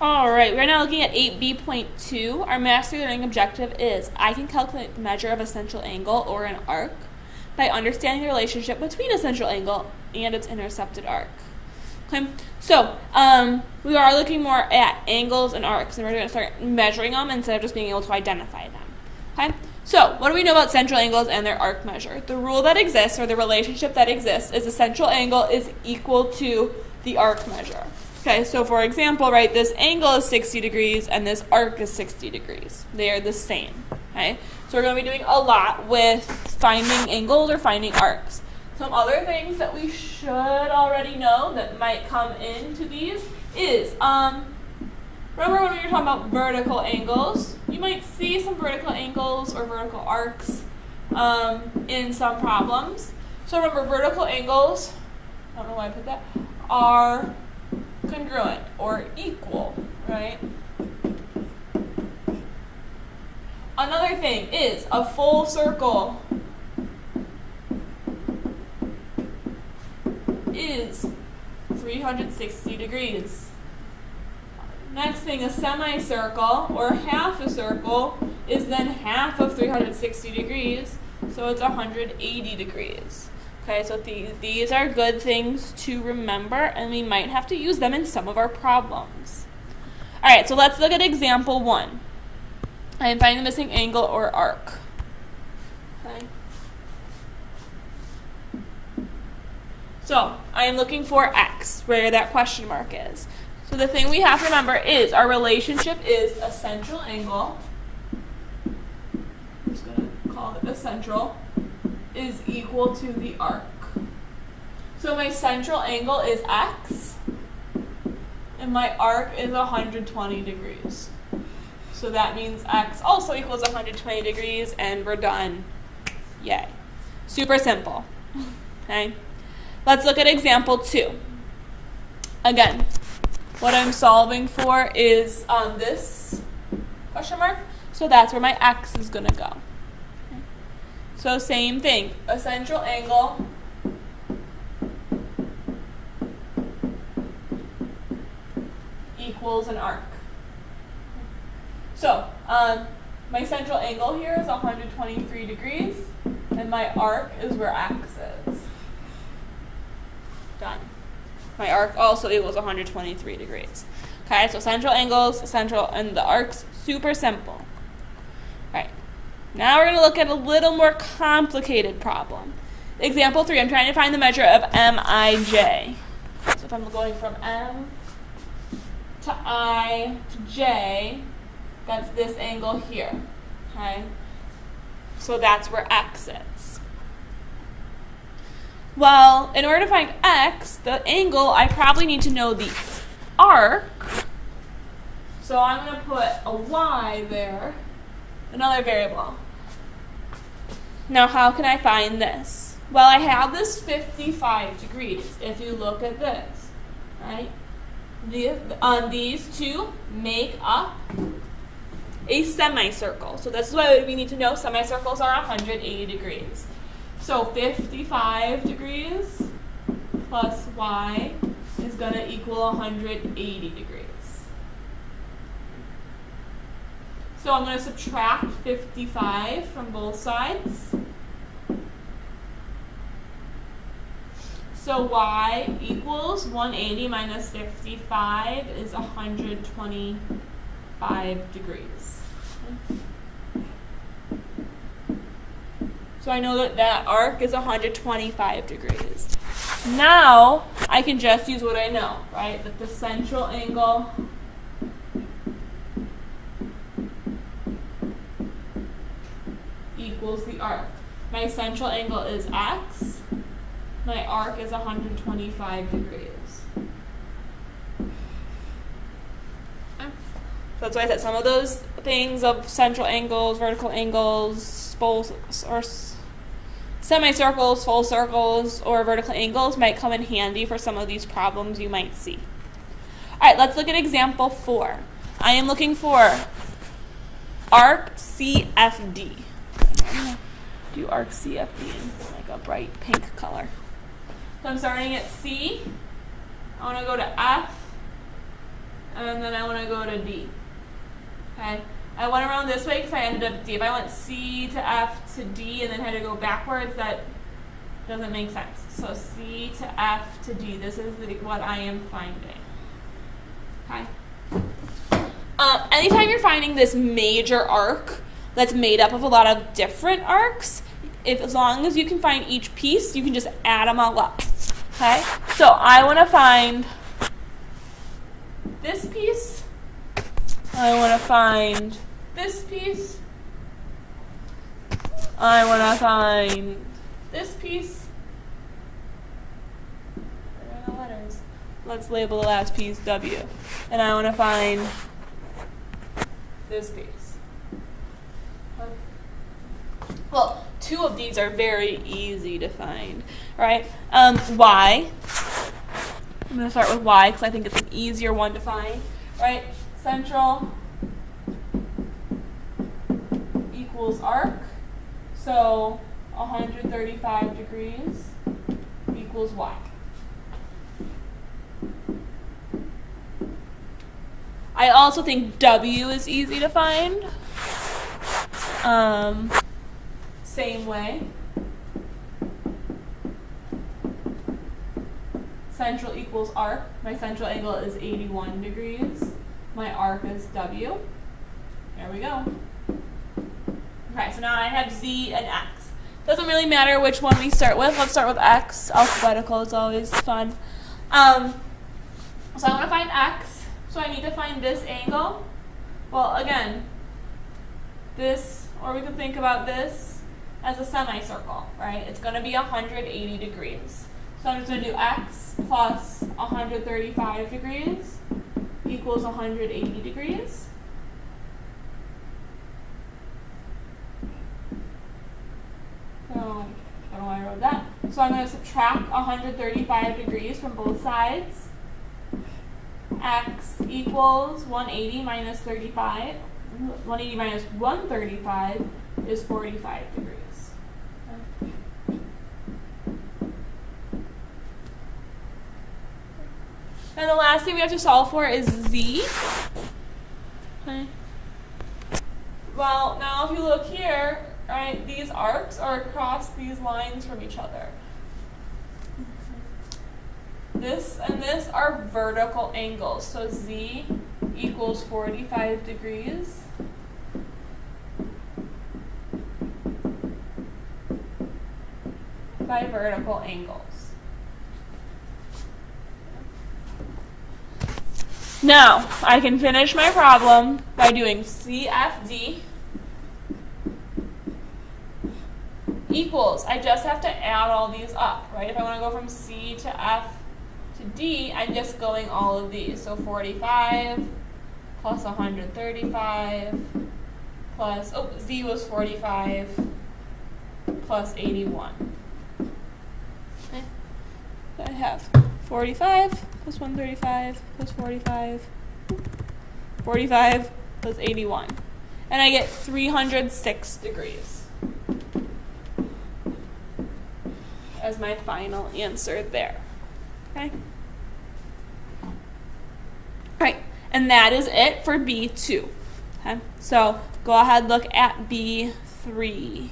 All right, we're now looking at 8b.2. Our mastery learning objective is I can calculate the measure of a central angle or an arc by understanding the relationship between a central angle and its intercepted arc. Okay, so we are looking more at angles and arcs, and we're going to start measuring them instead of just being able to identify them. Okay, so what do we know about central angles and their arc measure? The rule that exists, or the relationship that exists, is the central angle is equal to the arc measure. Okay, so for example, right, this angle is 60 degrees and this arc is 60 degrees. They are the same. Okay, so we're going to be doing a lot with finding angles or finding arcs. Some other things that we should already know that might come into these is, remember when we were talking about vertical angles? You might see some vertical angles or vertical arcs in some problems. So remember, vertical angles, I don't know why I put that, are congruent or equal, right? Another thing is a full circle is 360 degrees. Next thing, a semicircle or half a circle is then half of 360 degrees, so it's 180 degrees. Okay, so these are good things to remember, and we might have to use them in some of our problems. All right, so let's look at example 1. I am finding the missing angle or arc. Okay. So I am looking for x, where that question mark is. So the thing we have to remember is our relationship is a central angle. I'm just going to call it the central. Is equal to the arc. So my central angle is x, and my arc is 120 degrees. So that means x also equals 120 degrees, and we're done. Yay. Super simple. Okay. Let's look at example 2. Again, what I'm solving for is this question mark, so that's where my x is going to go. So same thing, a central angle equals an arc. So my central angle here is 123 degrees, and my arc is where x is. Done. My arc also equals 123 degrees. Okay, so central angles, central, and the arcs, super simple. All right. Now we're going to look at a little more complicated problem. Example 3, I'm trying to find the measure of Mij. So if I'm going from M to I to J, that's this angle here. Okay? So that's where x is. Well, in order to find x, the angle, I probably need to know the arc. So I'm going to put a y there. Another variable. Now, how can I find this? Well, I have this 55 degrees. If you look at this, right? These two make up a semicircle. So this is why we need to know semicircles are 180 degrees. So 55 degrees plus y is going to equal 180 degrees. So I'm going to subtract 55 from both sides. So y equals 180 minus 55 is 125 degrees. So I know that that arc is 125 degrees. Now I can just use what I know, right? That the central angle equals the arc. My central angle is x. My arc is 125 degrees. Okay. So that's why I said some of those things of central angles, vertical angles, full or semicircles, full circles, or vertical angles might come in handy for some of these problems you might see. All right, let's look at example 4. I am looking for arc CFD. Do arc CFD in like a bright pink color. So I'm starting at C. I want to go to F, and then I want to go to D. Okay, I went around this way because I ended up D. If I went C to F to D and then had to go backwards, that doesn't make sense. So C to F to D, this is what I am finding. Okay. Anytime you're finding this major arc that's made up of a lot of different arcs, as long as you can find each piece, you can just add them all up. Okay? So I want to find this piece. I want to find this piece. I want to find this piece. Where are the letters? Let's label the last piece W. And I want to find this piece. Well, two of these are very easy to find, right? Y. I'm going to start with Y because I think it's an easier one to find, right? Central equals arc. So 135 degrees equals Y. I also think W is easy to find. Same way. Central equals arc. My central angle is 81 degrees. My arc is W. There we go. Okay, so now I have Z and X. Doesn't really matter which one we start with. Let's start with X. Alphabetical is always fun. So I want to find X. So I need to find this angle. Well, again, this, or we could think about this as a semicircle, right? It's going to be 180 degrees. So I'm just going to do X plus 135 degrees equals 180 degrees. So, I don't know why I wrote that. So I'm going to subtract 135 degrees from both sides. X equals 180 minus 35. 180 minus 135 is 45 degrees. And the last thing we have to solve for is Z. Okay. Well, now if you look here, right, these arcs are across these lines from each other. This and this are vertical angles. So Z equals 45 degrees. By vertical angles. Now, I can finish my problem by doing CFD equals, I just have to add all these up, right? If I want to go from C to F to D, I'm just going all of these. So 45 plus 135 plus, Z was 45 plus 81. Okay. So I have 45 plus 135 plus 45, 45 plus 81. And I get 306 degrees as my final answer there. Okay? All right, and that is it for B2. Okay? So go ahead, look at B3.